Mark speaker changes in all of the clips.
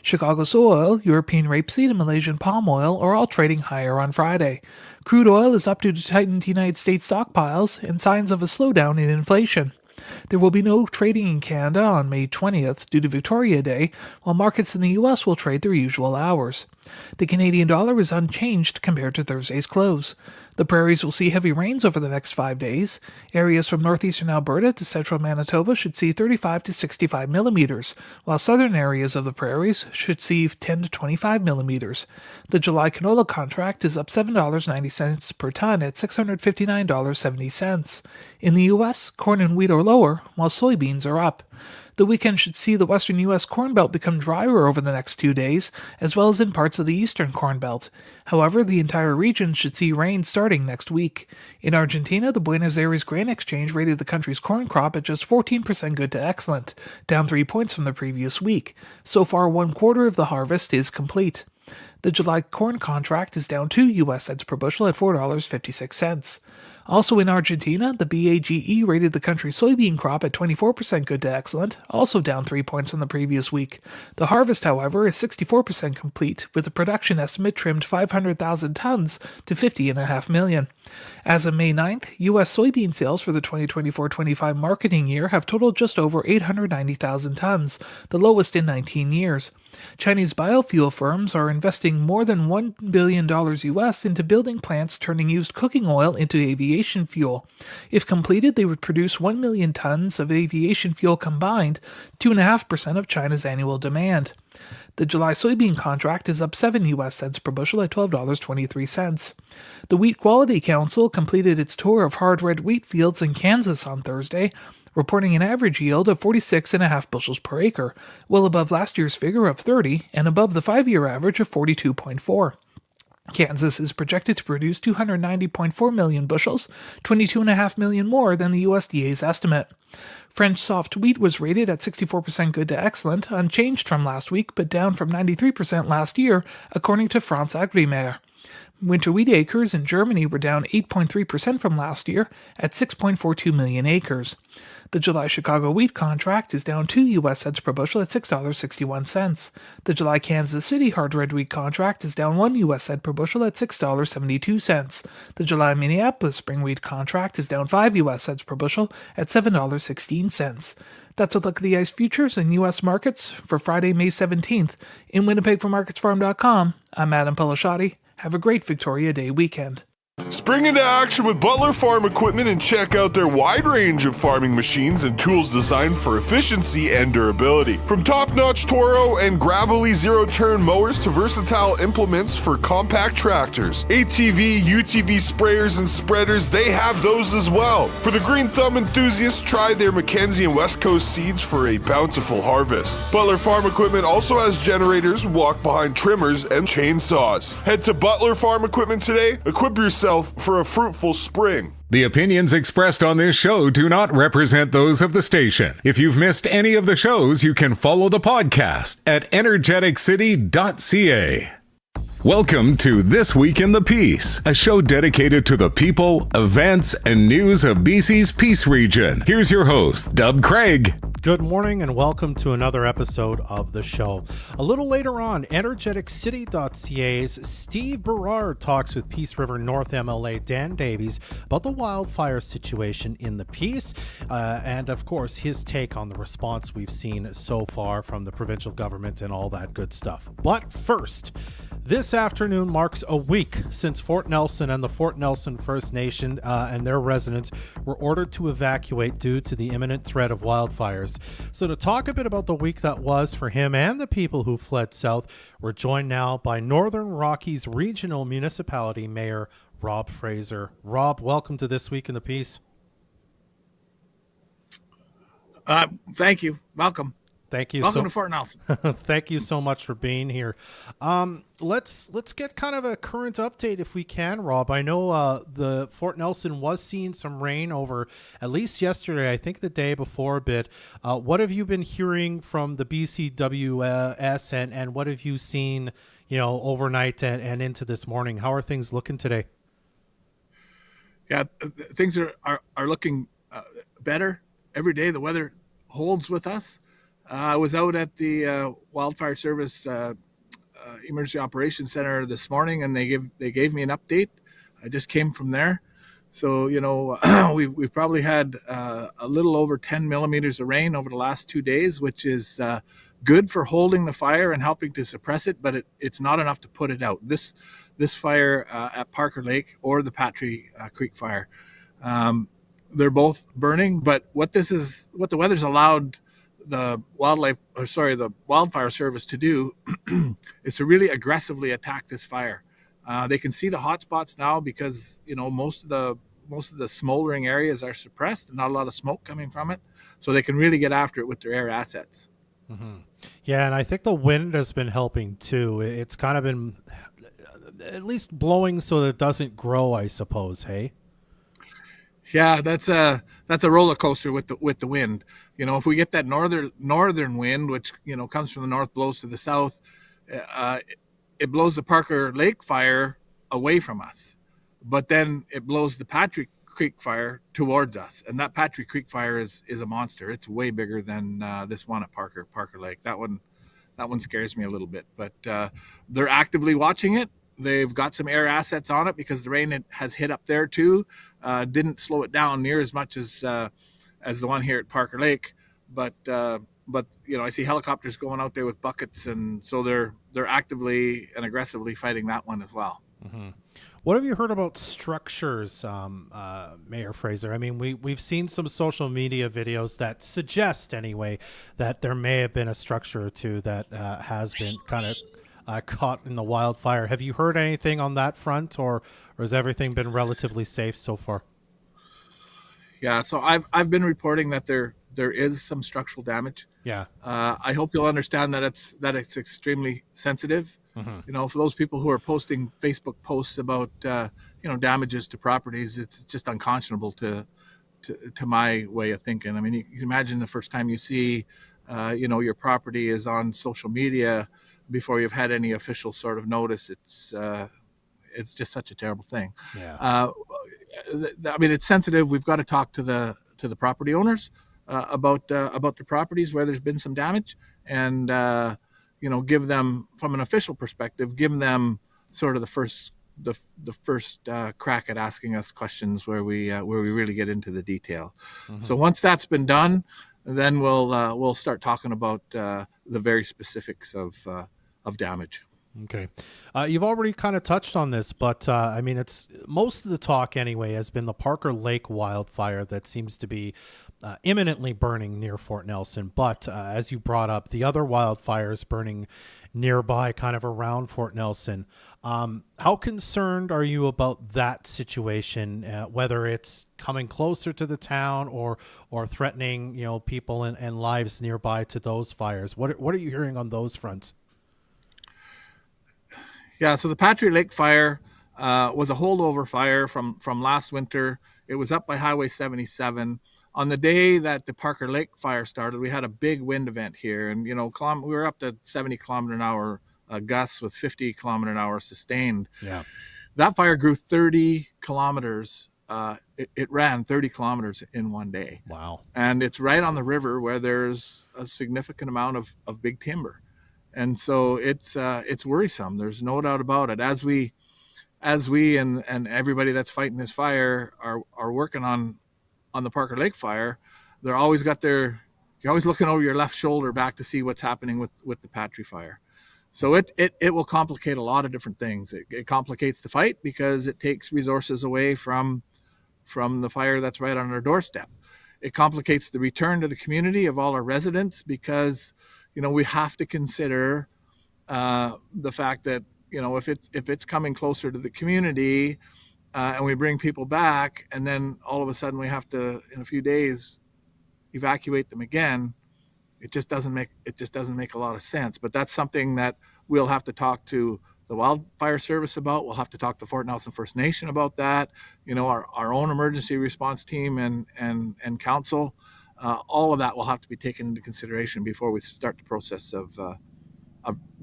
Speaker 1: Chicago oil, European rapeseed, and Malaysian palm oil are all trading higher on Friday. Crude oil is up due to tightened United States stockpiles and signs of a slowdown in inflation. There will be no trading in Canada on May 20th due to Victoria Day, while markets in the U.S. will trade their usual hours. The Canadian dollar is unchanged compared to Thursday's close. The prairies will see heavy rains over the next 5 days. Areas from northeastern Alberta to central Manitoba should see 35 to 65 millimeters, while southern areas of the prairies should see 10 to 25 millimeters. The July canola contract is up $7.90 per ton at $659.70. In the U.S., corn and wheat are lower, while soybeans are up. The weekend should see the western U.S. Corn Belt become drier over the next 2 days, as well as in parts of the eastern Corn Belt. However, the entire region should see rain starting next week. In Argentina, the Buenos Aires Grain Exchange rated the country's corn crop at just 14% good to excellent, down 3 points from the previous week. So far, 1/4 of the harvest is complete. The July corn contract is down 2 U.S. cents per bushel at $4.56. Also in Argentina, the BAGE rated the country's soybean crop at 24% good to excellent, also down 3 points from the previous week. The harvest, however, is 64% complete, with the production estimate trimmed 500,000 tons to 50.5 million. As of May 9th, U.S. soybean sales for the 2024-25 marketing year have totaled just over 890,000 tons, the lowest in 19 years. Chinese biofuel firms are investing more than $1 billion U.S. into building plants turning used cooking oil into aviation fuel. If completed, they would produce 1 million tons of aviation fuel combined, 2.5% of China's annual demand. The July soybean contract is up 7 U.S. cents per bushel at $12.23. The Wheat Quality Council completed its tour of hard red wheat fields in Kansas on Thursday, reporting an average yield of 46.5 bushels per acre, well above last year's figure of 30 and above the 5-year average of 42.4. Kansas is projected to produce 290.4 million bushels, 22.5 million more than the USDA's estimate. French soft wheat was rated at 64% good to excellent, unchanged from last week but down from 93% last year, according to France Agrimaire. Winter wheat acres in Germany were down 8.3% from last year at 6.42 million acres. The July Chicago wheat contract is down 2 U.S. cents per bushel at $6.61. The July Kansas City hard red wheat contract is down 1 U.S. cent per bushel at $6.72. The July Minneapolis spring wheat contract is down 5 U.S. cents per bushel at $7.16. That's a look at the ICE futures and U.S. markets for Friday, May 17th. In Winnipeg for MarketsFarm.com, I'm Adam Pelashati. Have a great Victoria Day weekend.
Speaker 2: Spring into action with Butler Farm Equipment and check out their wide range of farming machines and tools designed for efficiency and durability. From top-notch Toro and gravelly zero-turn mowers to versatile implements for compact tractors, ATV, UTV sprayers and spreaders, they have those as well. For the green thumb enthusiasts, try their Mackenzie and West Coast seeds for a bountiful harvest. Butler Farm Equipment also has generators, walk-behind trimmers, and chainsaws. Head to Butler Farm Equipment today. Equip yourself for a fruitful spring.
Speaker 3: The opinions expressed on this show do not represent those of the station. If you've missed any of the shows, you can follow the podcast at Energeticcity.ca. Welcome to This Week in the Peace, a show dedicated to the people, events, and news of BC's Peace region. Here's your host, Dub Craig.
Speaker 4: Good morning and welcome to another episode of the show. A little later on, Energeticcity.ca's Steve Berard talks with Peace River North MLA Dan Davies about the wildfire situation in the Peace and, of course, his take on the response we've seen so far from the provincial government and all that good stuff. But first, this afternoon marks a week since Fort Nelson and the Fort Nelson First Nation and their residents were ordered to evacuate due to the imminent threat of wildfires. So to talk a bit about the week that was for him and the people who fled south, we're joined now by Northern Rockies Regional Municipality Mayor Rob Fraser. Rob, welcome to This Week in the Peace.
Speaker 5: Thank you. Welcome.
Speaker 4: Thank you.
Speaker 5: Welcome to Fort Nelson.
Speaker 4: Thank you so much for being here. Let's get kind of a current update if we can, Rob. I know the Fort Nelson was seeing some rain over at least yesterday, I think the day before a bit. What have you been hearing from the BCWS and what have you seen, overnight and into this morning? How are things looking today?
Speaker 5: Yeah, things are looking better every day. The weather holds with us. I was out at the Wildfire Service Emergency Operations Center this morning, and they gave me an update. I just came from there. So, we've probably had a little over 10 millimeters of rain over the last 2 days, which is good for holding the fire and helping to suppress it, but it's not enough to put it out. This fire at Parker Lake or the Patry Creek fire, they're both burning. But what the weather's allowed the Wildfire Service to do is to really aggressively attack this fire. They can see the hot spots now because most of the smoldering areas are suppressed and not a lot of smoke coming from it, so they can really get after it with their air assets.
Speaker 4: Mm-hmm. Yeah, and I think the wind has been helping too. It's kind of been at least blowing so that it doesn't grow, I suppose. Hey.
Speaker 5: Yeah, that's a roller coaster with the wind. If we get that northern wind, which comes from the north, blows to the south, it blows the Parker Lake fire away from us, but then it blows the Patry Creek fire towards us, and that Patry Creek fire is a monster. It's way bigger than this one at Parker Lake. That one scares me a little bit, but they're actively watching it. They've got some air assets on it because the rain has hit up there too. Didn't slow it down near as much as the one here at Parker Lake, but I see helicopters going out there with buckets, and so they're actively and aggressively fighting that one as well.
Speaker 4: Mm-hmm. What have you heard about structures, Mayor Fraser? I mean, we've seen some social media videos that suggest, anyway, that there may have been a structure or two that has been kind of caught in the wildfire. Have you heard anything on that front, or has everything been relatively safe so far?
Speaker 5: Yeah, so I've been reporting that there is some structural damage.
Speaker 4: Yeah.
Speaker 5: I hope you'll understand that it's extremely sensitive. Mm-hmm. For those people who are posting Facebook posts about damages to properties, it's just unconscionable to my way of thinking. I mean, you can imagine the first time you see your property is on social media before you've had any official sort of notice. It's just such a terrible thing.
Speaker 4: Yeah.
Speaker 5: I mean, it's sensitive. We've got to talk to the property owners about the properties where there's been some damage, and give them, from an official perspective, give them sort of the first crack at asking us questions where we really get into the detail. Mm-hmm. So once that's been done, then we'll start talking about the very specifics of damage.
Speaker 4: Okay. You've already kind of touched on this, but I mean, it's most of the talk anyway has been the Parker Lake wildfire that seems to be imminently burning near Fort Nelson. But as you brought up, the other wildfires burning nearby, kind of around Fort Nelson. How concerned are you about that situation, whether it's coming closer to the town or threatening, people and lives nearby to those fires? What are you hearing on those fronts?
Speaker 5: Yeah, so the Patry Lake fire was a holdover fire from last winter. It was up by Highway 77. On the day that the Parker Lake fire started, we had a big wind event here, and we were up to 70 kilometer an hour gusts with 50 kilometer an hour sustained.
Speaker 4: Yeah,
Speaker 5: that fire grew 30 kilometers. It ran 30 kilometers in one day.
Speaker 4: Wow! And
Speaker 5: it's right on the river where there's a significant amount of big timber. And so it's worrisome. There's no doubt about it. As we and everybody that's fighting this fire are working on the Parker Lake fire, you're always looking over your left shoulder back to see what's happening with the Patry fire. So it will complicate a lot of different things. It complicates the fight because it takes resources away from the fire that's right on our doorstep. It complicates the return to the community of all our residents because we have to consider the fact that if it's coming closer to the community and we bring people back, and then all of a sudden we have to, in a few days, evacuate them again, it just doesn't make a lot of sense. But that's something that we'll have to talk to the Wildfire Service about. We'll have to talk to Fort Nelson First Nation about that. Our own emergency response team and council. All of that will have to be taken into consideration before we start the process of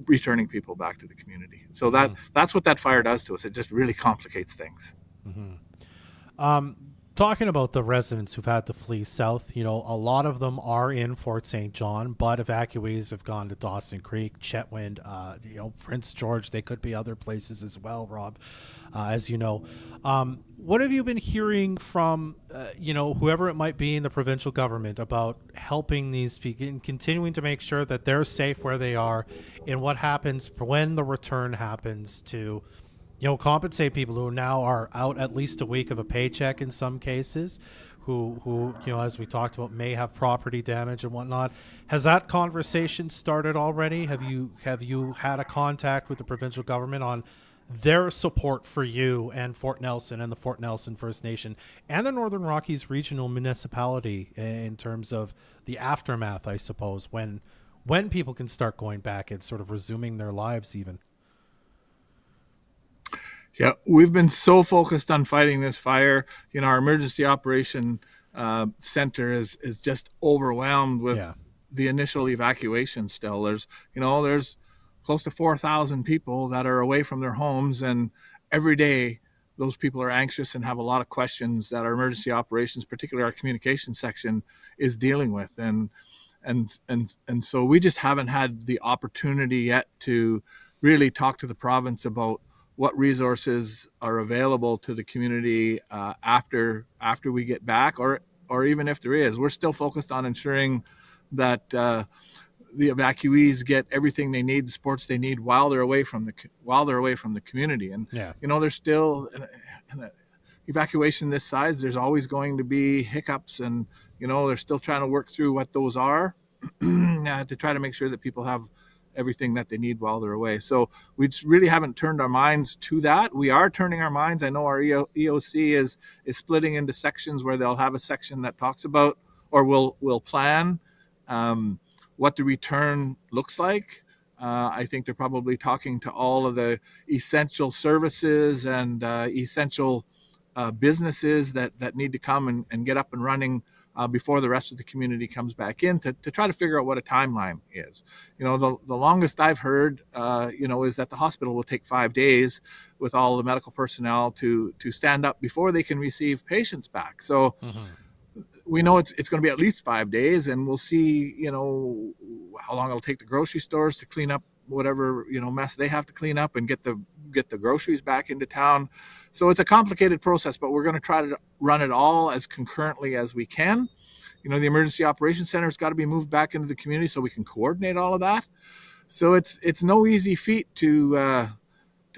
Speaker 5: returning people back to the community. So that's what that fire does to us. It just really complicates things.
Speaker 4: Mm-hmm. Talking about the residents who've had to flee south, a lot of them are in Fort St. John, but evacuees have gone to Dawson Creek, Chetwynd, Prince George. They could be other places as well, Rob, as you know. What have you been hearing from, whoever it might be in the provincial government about helping these people and continuing to make sure that they're safe where they are, and what happens when the return happens to compensate people who now are out at least a week of a paycheck in some cases, who as we talked about, may have property damage and whatnot. Has that conversation started already? Have you had a contact with the provincial government on their support for you and Fort Nelson and the Fort Nelson First Nation and the Northern Rockies Regional Municipality in terms of the aftermath, I suppose, when people can start going back and sort of resuming their lives even?
Speaker 5: Yeah, we've been so focused on fighting this fire. Our emergency operation center is just overwhelmed with the initial evacuation still. There's close to 4,000 people that are away from their homes, and every day those people are anxious and have a lot of questions that our emergency operations, particularly our communication section, is dealing with. And so we just haven't had the opportunity yet to really talk to the province about what resources are available to the community after we get back, or even if there is. We're still focused on ensuring that the evacuees get everything they need, the supports they need while they're away from the community. And there's still an evacuation this size. There's always going to be hiccups, and they're still trying to work through what those are to try to make sure that people have everything that they need while they're away. So we just really haven't turned our minds to that. We are turning our minds. I know our EOC is splitting into sections where they'll have a section that talks about, or will plan what the return looks like. I think they're probably talking to all of the essential services and essential businesses that need to come and get up and running before the rest of the community comes back in, to try to figure out what a timeline is. The longest I've heard, is that the hospital will take 5 days with all the medical personnel to stand up before they can receive patients back. So we know it's going to be at least 5 days, and we'll see, how long it'll take the grocery stores to clean up whatever, mess they have to clean up and get the groceries back into town. So it's a complicated process, but we're going to try to run it all as concurrently as we can. The emergency operations center has got to be moved back into the community so we can coordinate all of that. So it's no easy feat to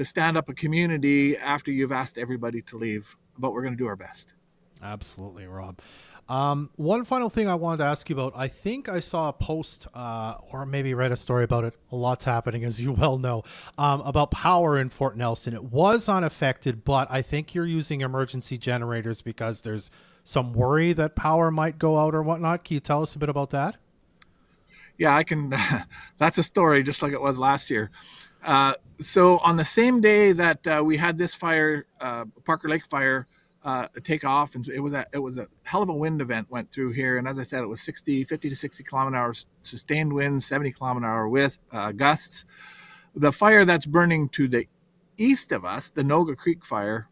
Speaker 5: stand up a community after you've asked everybody to leave, but we're going to do our best.
Speaker 4: Absolutely, Rob. One final thing I wanted to ask you about. I think I saw a post or maybe read a story about it. A lot's happening, as you well know, about power in Fort Nelson. It was unaffected, but I think you're using emergency generators because there's some worry that power might go out or whatnot. Can you tell us a bit about that?
Speaker 5: Yeah, I can. That's a story just like it was last year. So on the same day that we had this fire, Parker Lake fire, take off, and it was a hell of a wind event went through here. And as I said, it was 50 to 60 kilometer hour sustained winds, 70 kilometer hour gusts. The fire that's burning to the east of us, the Noga Creek fire,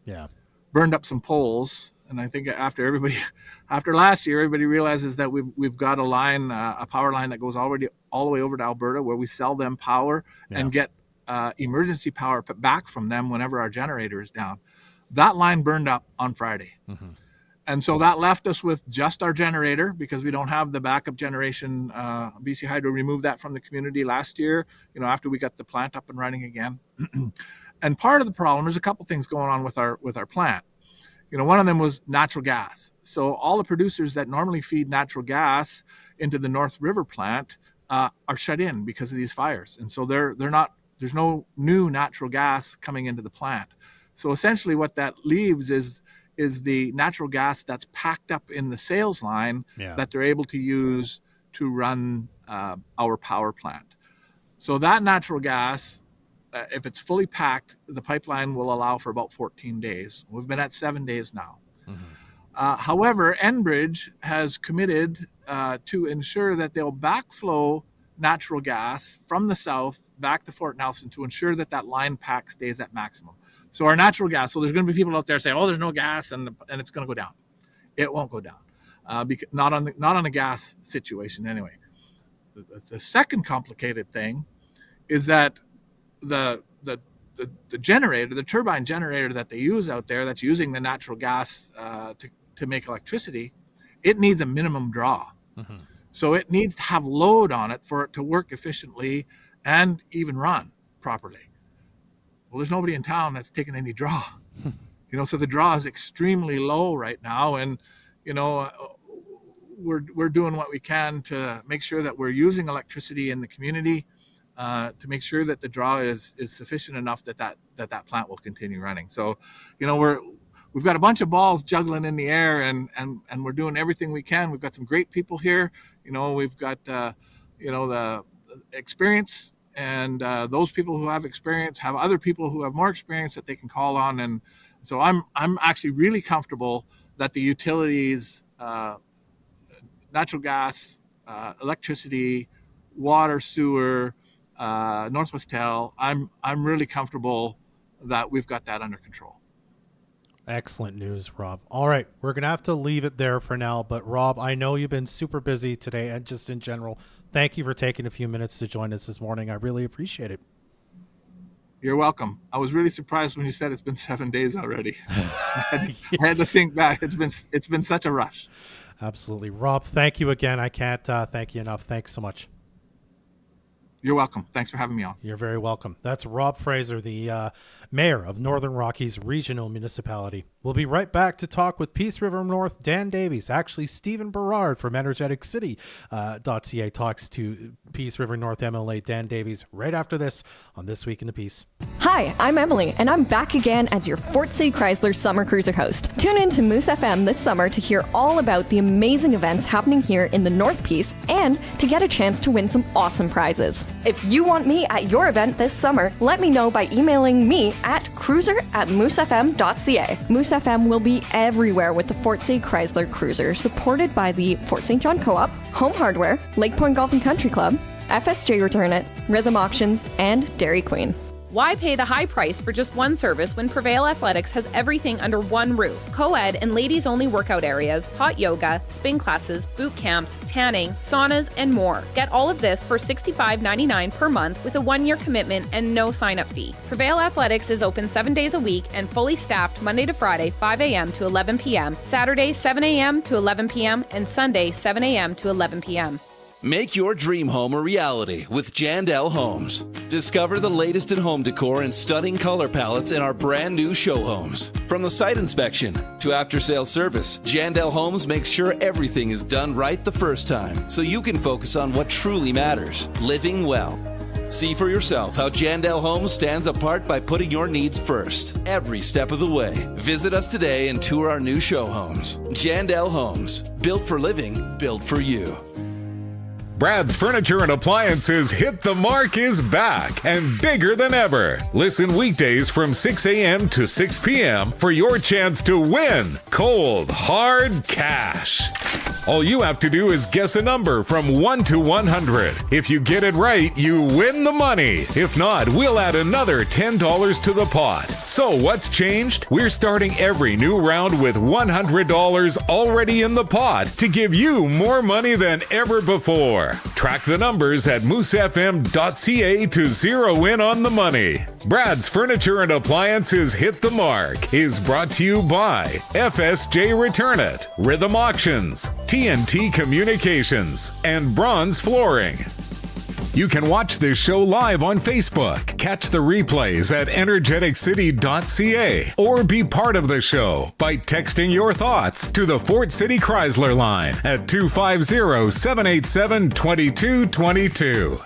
Speaker 5: burned up some poles. And I think after last year, everybody realizes that we've got a power line that goes all the way over to Alberta, where we sell them power and get emergency power back from them whenever our generator is down. That line burned up on Friday. And so that left us with just our generator because we don't have the backup generation. BC Hydro removed that from the community last year, after we got the plant up and running again. And part of the problem, there's a couple things going on with our plant. One of them was natural gas. So all the producers that normally feed natural gas into the North River plant are shut in because of these fires. And so there's no new natural gas coming into the plant. So essentially what that leaves is the natural gas that's packed up in the sales line that they're able to use to run our power plant. So that natural gas, if it's fully packed, the pipeline will allow for about 14 days. We've been at 7 days now. However, Enbridge has committed to ensure that they'll backflow natural gas from the south back to Fort Nelson to ensure that line pack stays at maximum. So our natural gas, so there's going to be people out there saying, oh, there's no gas and it's going to go down. it won't go down, because not on the gas situation anyway. The second complicated thing is that the generator, the turbine generator that they use out there, that's using the natural gas to make electricity, it needs a minimum draw. Mm-hmm. So it needs to have load on it for it to work efficiently and even run properly. Well, there's nobody in town that's taking any draw. So the draw is extremely low right now, and we're doing what we can to make sure that we're using electricity in the community to make sure that the draw is sufficient enough that plant will continue running. So, we've got a bunch of balls juggling in the air, and we're doing everything we can. We've got some great people here. We've got the experience, and those people who have experience have other people who have more experience that they can call on. And so I'm actually really comfortable that the utilities, natural gas, electricity, water, sewer, Northwest Tel, I'm really comfortable that we've got that under control.
Speaker 4: Excellent news, Rob. All right, we're going to have to leave it there for now. But Rob, I know you've been super busy today, and just in general, thank you for taking a few minutes to join us this morning. I really appreciate it.
Speaker 5: You're welcome. I was really surprised when you said it's been 7 days already. I had to think back. It's been such a rush.
Speaker 4: Absolutely. Rob, thank you again. I can't thank you enough. Thanks so much.
Speaker 5: You're welcome. Thanks for having me on.
Speaker 4: You're very welcome. That's Rob Fraser, the mayor of Northern Rockies Regional Municipality. We'll be right back to talk with Peace River North Dan Davies. Actually, Stephen Berard from Energeticcity.ca talks to Peace River North MLA Dan Davies right after this on This Week in the Peace.
Speaker 6: Hi, I'm Emily, and I'm back again as your Fort City Chrysler Summer Cruiser host. Tune in to Moose FM this summer to hear all about the amazing events happening here in the North Peace and to get a chance to win some awesome prizes. If you want me at your event this summer, let me know by emailing me at cruiser@moosefm.ca. Moose FM will be everywhere with the Fort City Chrysler Cruiser, supported by the Fort St. John Co-op, Home Hardware, Lake Point Golf and Country Club, FSJ Return It, Rhythm Auctions, and Dairy Queen.
Speaker 7: Why pay the high price for just one service when Prevail Athletics has everything under one roof? Co-ed and ladies-only workout areas, hot yoga, spin classes, boot camps, tanning, saunas, and more. Get all of this for $65.99 per month with a 1-year commitment and no sign-up fee. Prevail Athletics is open 7 days a week and fully staffed Monday to Friday, 5 a.m. to 11 p.m., Saturday, 7 a.m. to 11 p.m., and Sunday, 7 a.m. to 11 p.m.
Speaker 8: Make your dream home a reality with Jandel Homes. Discover the latest in home decor and stunning color palettes in our brand new show homes. From the site inspection to after-sales service, Jandel Homes makes sure everything is done right the first time so you can focus on what truly matters, living well. See for yourself how Jandel Homes stands apart by putting your needs first, every step of the way. Visit us today and tour our new show homes. Jandel Homes, built for living, built for you.
Speaker 3: Brad's Furniture and Appliances Hit the Mark is back and bigger than ever. Listen weekdays from 6 a.m. to 6 p.m. for your chance to win cold, hard cash. All you have to do is guess a number from 1 to 100. If you get it right, you win the money. If not, we'll add another $10 to the pot. So what's changed? We're starting every new round with $100 already in the pot to give you more money than ever before. Track the numbers at moosefm.ca to zero in on the money. Brad's Furniture and Appliances Hit the Mark is brought to you by FSJ Return It, Rhythm Auctions, TNT Communications, and Bronze Flooring. You can watch this show live on Facebook, catch the replays at Energeticcity.ca, or be part of the show by texting your thoughts to the Fort City Chrysler line at 250-787-2222.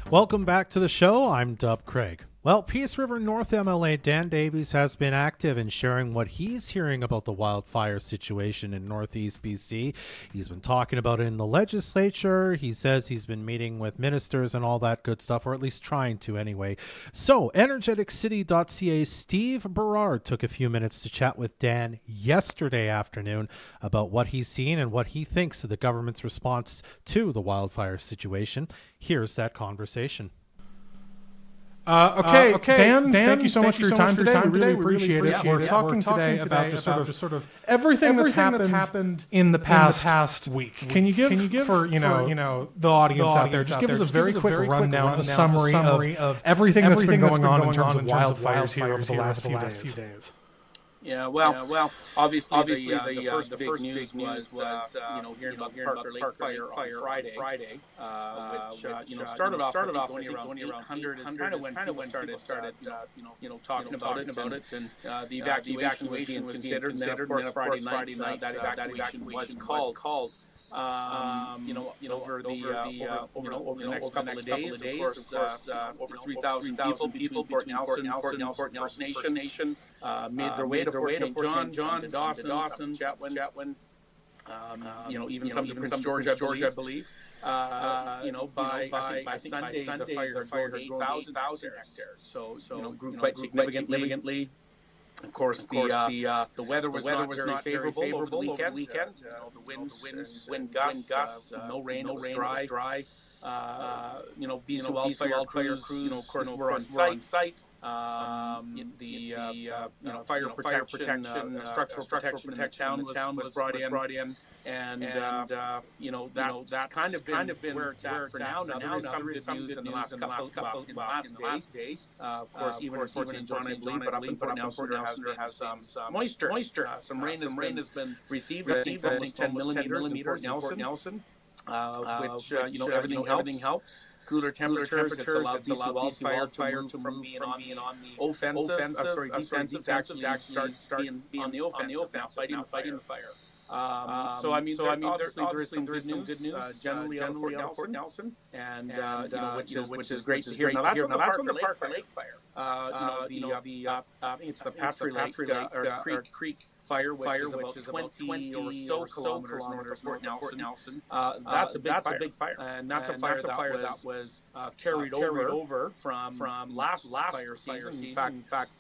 Speaker 4: Welcome back to the show. I'm Dub Craig. Well, Peace River North MLA Dan Davies has been active in sharing what he's hearing about the wildfire situation in Northeast BC. He's been talking about it in the legislature. He says he's been meeting with ministers and all that good stuff, or at least trying to anyway. So, Energeticcity.ca Steve Berard took a few minutes to chat with Dan yesterday afternoon about what he's seen and what he thinks of the government's response to the wildfire situation. Here's that conversation.
Speaker 9: Okay, Dan, thank you so much for your time today. We really appreciate it. We're talking today about just sort of everything that's happened in the past week. Can you give for you know the audience out there, just give us a very quick rundown, a summary of everything that's been going on in terms of wildfires here over the last few days?
Speaker 10: Yeah, well, obviously the first big news was hearing about the Parker Lake fire on Friday, which started off only around 800 is kind of when people started talking about it, and the evacuation was being considered, and then of course Friday night that evacuation was called. Over the next couple of days, of course, over 3,000 people Fort Nelson, First Nation, made their way to Fort St. John, to Dawson, Chetwynd, even some of Prince George, I believe. By Sunday, the fire had grown 8,000 hectares. So grew quite significantly. Of course, the weather was not very favorable over the weekend. The wind gusts, no rain, it was dry. BC Wildfire crews, of course, were on site. The fire protection, structural protection in the town was brought in. And that's kind of been where it's at for now. Now there is some good news in the last day. Of course, even in Fort St. John, I believe, but up in Fort Nelson has some moisture. Some rain has been received. I think almost 10 millimeters in Fort Nelson. Which everything helps. Cooler temperatures. It's allowed BC Wildfire to move from being on the defensive to actually start being on the offensive now, fighting the fire. There is some good news generally out of Fort Nelson, and which is great to hear. Now that's on the Parker Lake fire. I think it's the Patrick Creek fire, which is about 20 or so kilometers north of Fort Nelson. That's a big fire, and that's a fire that was carried over from last fire season. In fact,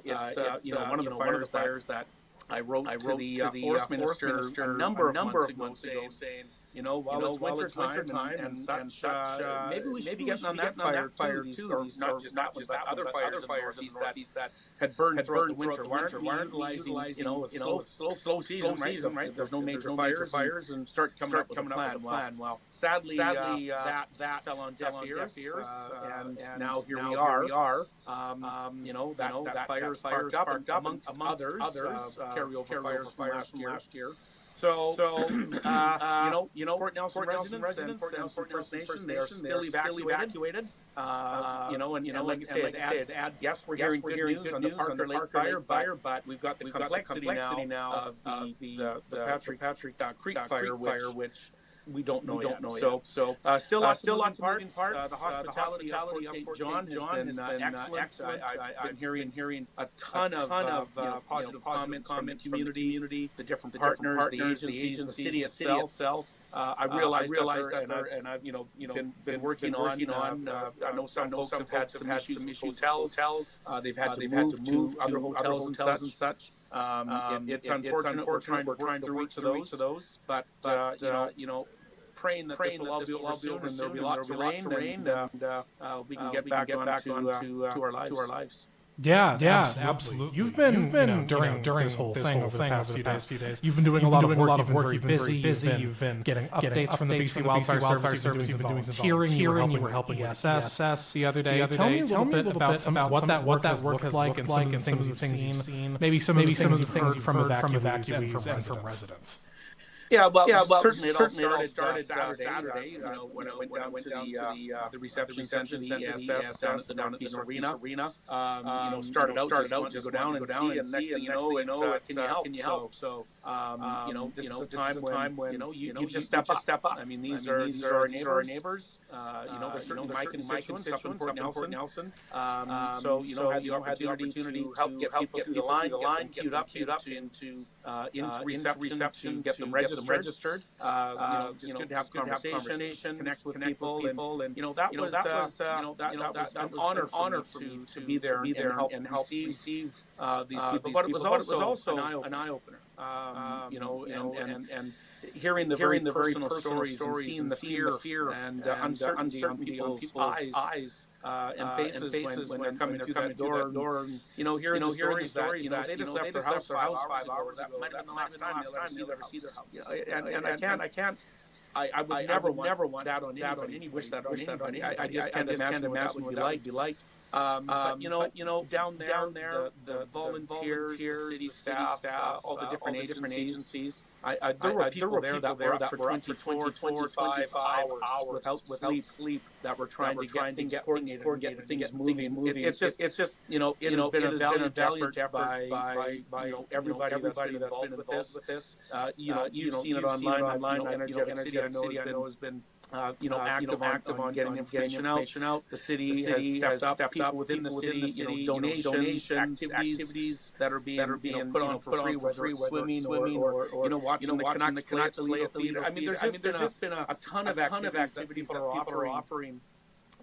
Speaker 10: it's one of the fires that I wrote to the Forest Minister a number of months ago saying, while it's winter time and such, maybe we should be getting on that fire too, or not just that, but other fires in the Northeast that had burned throughout the winter. Why aren't we utilizing a slow season, right? There's no major fires, and start coming up with a plan. Well, sadly that fell on deaf ears, and now here we are. That fire sparked up amongst others, carryover fires from last year. So, Fort Nelson residents and Fort First Nation, they are still evacuated. And like I say, it adds. Yes, we're hearing good news on the Parker Lake fire, but we've got the complexity now of the Patrick Creek fire, which we don't know yet. So still lots of moving parts. The hospitality of Fort St. John has been excellent. I've been hearing a ton of positive comments from the community, the different partners, the agencies, the city itself. I realize that, and I've been working on. I know some folks have had some issues with hotels. They've had to move to other hotels and such. It's unfortunate. We're trying to work through each of those, but praying that this will all be over soon, and there'll be lots of rain, and we can get back onto our lives.
Speaker 9: Yeah, absolutely. You've been during this whole thing over the past few days. You've been doing a lot of work. You've been busy. You've been getting updates from the BC Wildfire Service. You've been doing some volunteering. You were helping ESS the other day. Tell me a little bit about what that work has like and some of the things you've seen. Maybe some of the things you've heard from evacuees and from residents.
Speaker 10: Yeah, certainly it all started Saturday. When I went down to the reception center, the ESS down at the Northeast Arena. Started out to go down and see, and next thing you know, can you help? So, this is a time when you just step up. I mean, these are our neighbors. They're certainly my constituents up in Fort Nelson. So, had the opportunity to help get people through the line, queued up into reception, get them registered. Just good to have conversation, connect with people, and that was an honor to be there and help receive these people. But it was also an eye opener. and hearing the very personal stories and seeing the fear and uncertainty on people's eyes and faces when they're coming through that door. Hearing the stories that they just left their house 5 hours ago. That might have been the last time they'll ever see their house. And I can't. I would never want that on anybody. Wish that on anybody. I just can't imagine what that would be like. But down there, the volunteers, the city staff, all the different agencies. There were people there that were up for 24, 25 hours without sleep that were trying to get things coordinated, get things moving. It's just it has been a valiant effort by everybody that's been involved with this. You've seen it online. Energeticcity, I know has been active on getting information out. The city has stepped up within the city, donations, activities that are being put on for free, whether it's swimming or watching the Canucks play a theater. I mean, there's just been a ton of activities that people are offering.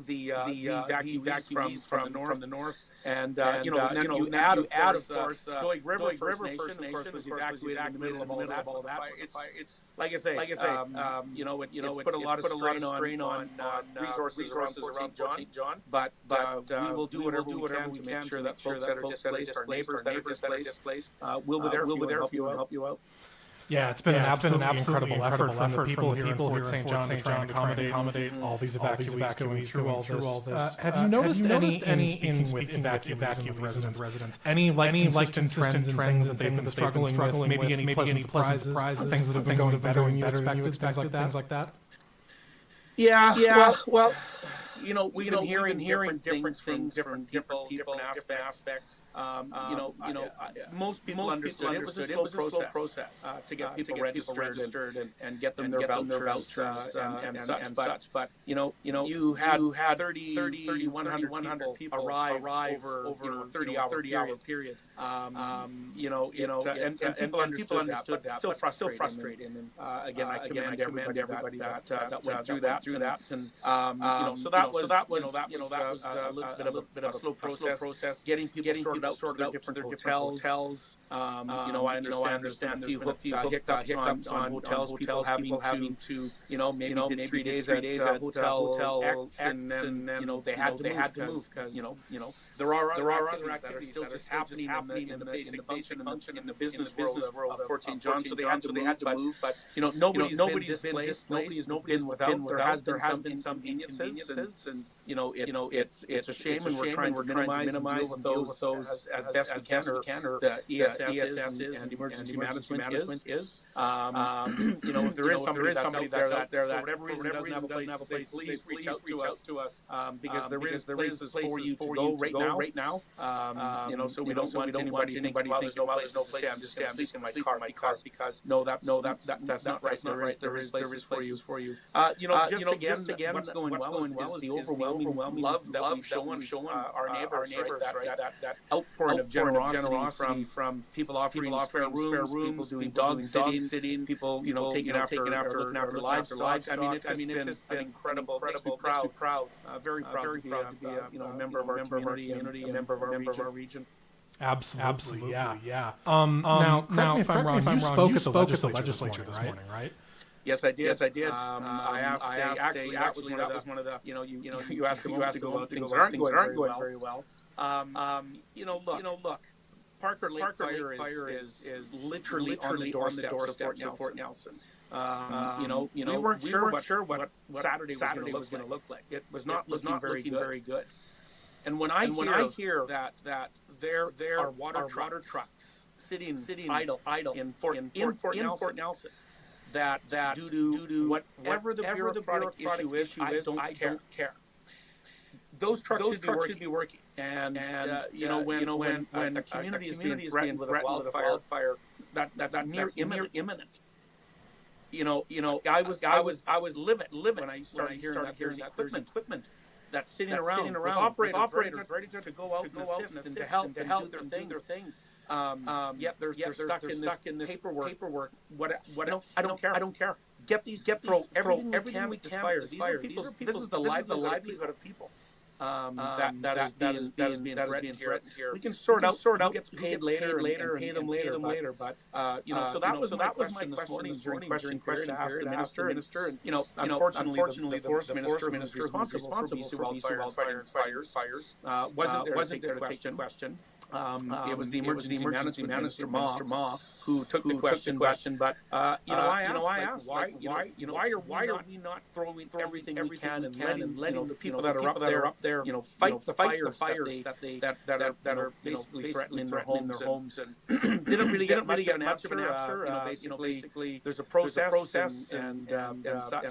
Speaker 10: The evacuees from the north, and you add of course Doig River First Nation, of course, was evacuated in the middle of all that. It's like I say, it's put a lot of strain on resources around Fort St. John, but we will do whatever we can to make sure that folks that are displaced, our neighbors that are displaced, will be there for you and help you out.
Speaker 9: Yeah, it's been an absolutely incredible effort from the people here in St. John to try and accommodate all these evacuees going through all this. Have you noticed any speaking with evacuees residents, any consistent trends that they've been struggling with, maybe any pleasant surprises, things that have been going better than you expected, things like that?
Speaker 10: Yeah. Well, we've been hearing different things, different people, different aspects. Most people understood it was a slow process to get people registered and get them their vouchers and such. But you had 30, 100 people arrive over a 30-hour period. And people understood that, but still frustrating. And again, I commend everybody that went through that. And so that was a little bit of a slow process. Getting people sorted out to different hotels. I understand there's been a few hiccups on hotels. People having to maybe did 3 days at hotel X, and then they had to move because there are other activities that are still just happening in the basic function in the business world of Fort St. John. So they had to move, but nobody's been displaced. Nobody's without. There has been some inconveniences, and it's a shame, and we're trying to minimize and deal with those as best we can, or the ESS and emergency management is. If there is somebody that's out there that for whatever reason doesn't have a place, please reach out to us because there is places for you to go right now. So we don't want anybody thinking, well, there's no place to stay. I'm sleeping in my car because that's not right. There is places for you. Just again, what's going well is the overwhelming love that we've shown our neighbors, right? That outpouring of generosity from people offering spare rooms, people doing dog sitting, people taking after looking after livestock. I mean, it's just been incredible. Makes me proud. Very proud to be a member of our community, a member of our region.
Speaker 9: Absolutely, yeah. Now, correct me if I'm wrong. You spoke at the legislature this morning, right?
Speaker 10: Yes, I did. I asked. Actually, that was one of the. You asked to go about things that aren't going very well. Look. Parker Lake Fire is literally on the doorstep of Fort Nelson. We weren't sure what Saturday was going to look like. It was not looking very good. And when I hear that there are water trucks sitting idle in Fort Nelson, that due to whatever the bureaucratic issue is, I don't care. Those trucks should be working. And when a community is being threatened with a wildfire, that's near imminent. I was livid when I started hearing that there's equipment that's sitting around with operators ready to go out and assist and to help do their thing. Yet they're stuck in this paperwork. I don't care. Throw everything we can with this fire. This is the livelihood of people. that is being threatened here. We can sort out who gets paid later and pay them later. But so that was my question this morning during question period. I asked the minister, and unfortunately, the forest minister who is responsible for BC wildfires wasn't there to take the question. It was the emergency management minister Ma who took the question. But I asked why are we not throwing everything we can and letting the people that are up there fight the fires that are basically threatening their homes and didn't really get an answer. Basically there's a process and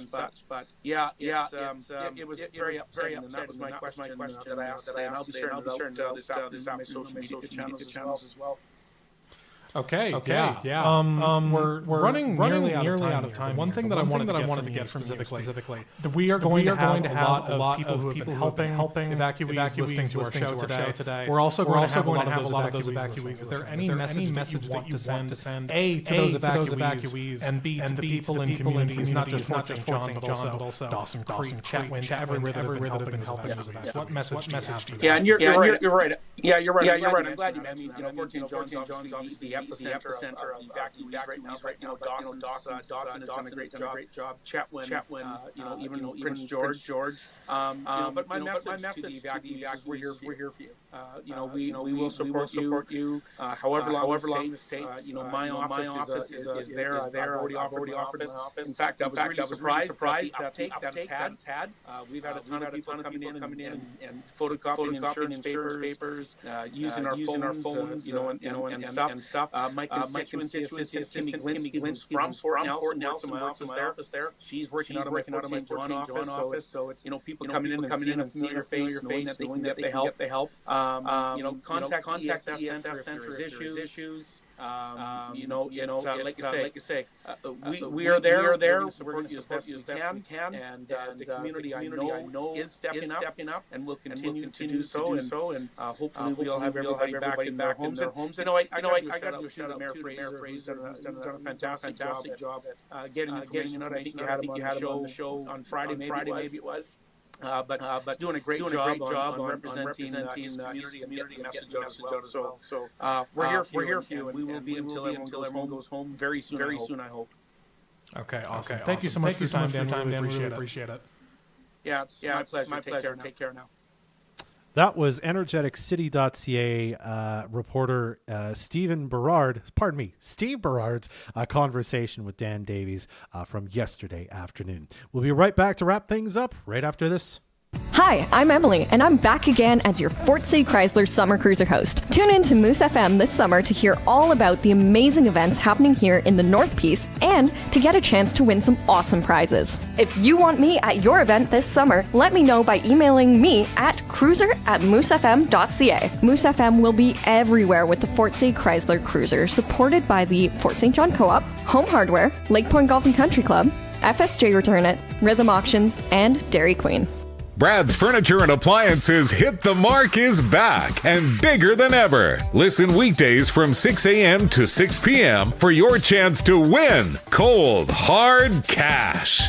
Speaker 10: such. But it was very upsetting, and that was my question that I asked today, and I'll be sharing it out this afternoon on my social media channels as well.
Speaker 9: Okay. We're running nearly out of time. One thing that I wanted to get from specifically, we are going to have a lot of people who have been helping evacuees listening to our show today. We're also going to have a lot of those evacuees. Is there any message that you want to send A, to those evacuees, and B, to the people in communities, not just Fort St. John, but also Dawson Creek, Chatwin, everywhere that have been helping those evacuees? What message do you have to them?
Speaker 10: Yeah, and you're right. Yeah, you're right. I'm glad you mentioned that. Fort St. John's the epicenter of evacuees right now. Dawson has done a great job. Chatwin, even Prince George. But my message to the evacuees is we're here for you. We will support you. However long this takes. My office is there. I've already offered my office. In fact, I was really surprised at the uptake that it's had. We've had a ton of people coming in and photocopying insurance papers, using our phones, and stuff. My constituency assistant, Kimmy Glintz from Fort Nelson, my office there. She's working out of my St. John office. So it's people coming in and seeing your face, knowing that they help. Contact the ESF Center if there's issues. Like you say, we are there. We're going to support you as best we can, and the community I know is stepping up, and will continue to do so. And hopefully we'll have everybody back in their homes. I got to do a shout out to Mayor Fraser, who's done a fantastic job at getting information out. I think you had him on the show on Friday, maybe it was. But doing a great job on representing his community and getting the message out as well. So we're here for you, and we will be until everyone goes home very soon. I hope.
Speaker 9: Okay, awesome. Thank you so much for your time, Dan. Really appreciate it.
Speaker 10: Yeah, it's my pleasure. Take care now.
Speaker 4: That was Energeticcity.ca reporter Steve Berard's conversation with Dan Davies from yesterday afternoon. We'll be right back to wrap things up right after this.
Speaker 6: Hi, I'm Emily, and I'm back again as your Fort St. Chrysler Summer Cruiser host. Tune in to Moose FM this summer to hear all about the amazing events happening here in the North Piece and to get a chance to win some awesome prizes. If you want me at your event this summer, let me know by emailing me at cruiser@moosefm.ca. Moose FM will be everywhere with the Fort St. Chrysler Cruiser, supported by the Fort St. John Co-op, Home Hardware, Lake Point Golf and Country Club, FSJ Return It, Rhythm Auctions, and Dairy Queen.
Speaker 3: Brad's Furniture and Appliances Hit the Mark is back and bigger than ever. Listen weekdays from 6 a.m. to 6 p.m. for your chance to win cold, hard cash.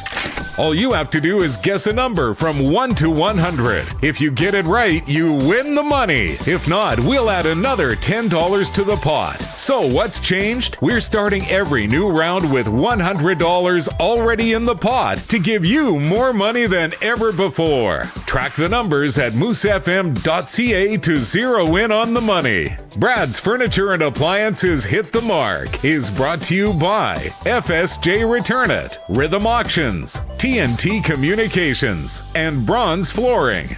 Speaker 3: All you have to do is guess a number from 1 to 100. If you get it right, you win the money. If not, we'll add another $10 to the pot. So what's changed? We're starting every new round with $100 already in the pot to give you more money than ever before. Track the numbers at moosefm.ca to zero in on the money. Brad's Furniture and Appliances Hit the Mark is brought to you by FSJ Return It, Rhythm Auctions, TNT Communications, and Bronze Flooring.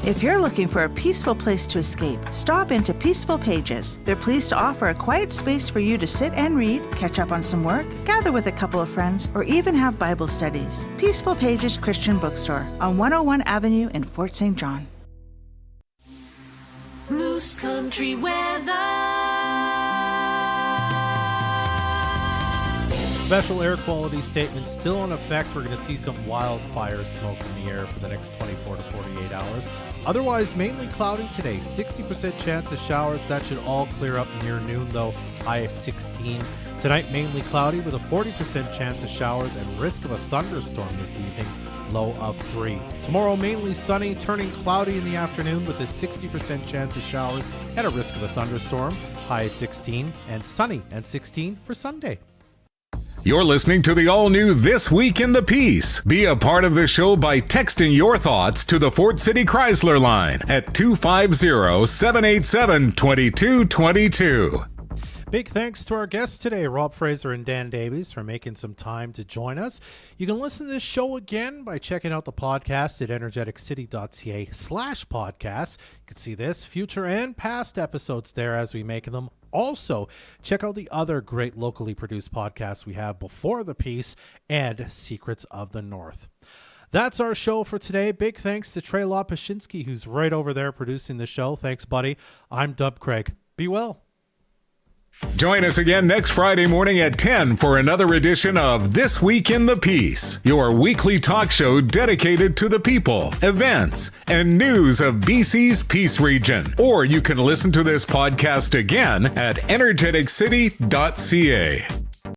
Speaker 11: If you're looking for a peaceful place to escape, stop into Peaceful Pages. They're pleased to offer a quiet space for you to sit and read, catch up on some work, gather with a couple of friends, or even have Bible studies. Peaceful Pages Christian Bookstore on 101 Avenue in Fort St. John.
Speaker 12: Moose Country weather.
Speaker 4: Special air quality statement still in effect. We're going to see some wildfire smoke in the air for the next 24 to 48 hours. Otherwise, mainly cloudy today. 60% chance of showers. That should all clear up near noon, though. High of 16. Tonight, mainly cloudy with a 40% chance of showers and risk of a thunderstorm this evening. low of 3. Tomorrow, mainly sunny, turning cloudy in the afternoon with a 60% chance of showers and a risk of a thunderstorm, high 16, and sunny and 16 for Sunday.
Speaker 3: You're listening to the all-new This Week in the Peace. Be a part of the show by texting your thoughts to the Fort City Chrysler line at 250-787-2222.
Speaker 4: Big thanks to our guests today, Rob Fraser and Dan Davies, for making some time to join us. You can listen to this show again by checking out the podcast at Energeticcity.ca/podcast. You can see this, future and past episodes there as we make them. Also, check out the other great locally produced podcasts we have Before the Peace and Secrets of the North. That's our show for today. Big thanks to Trey Lopashinsky, who's right over there producing the show. Thanks, buddy. I'm Dub Craig. Be well.
Speaker 3: Join us again next Friday morning at 10 for another edition of This Week in the Peace, your weekly talk show dedicated to the people, events, and news of BC's Peace region. Or you can listen to this podcast again at Energeticcity.ca.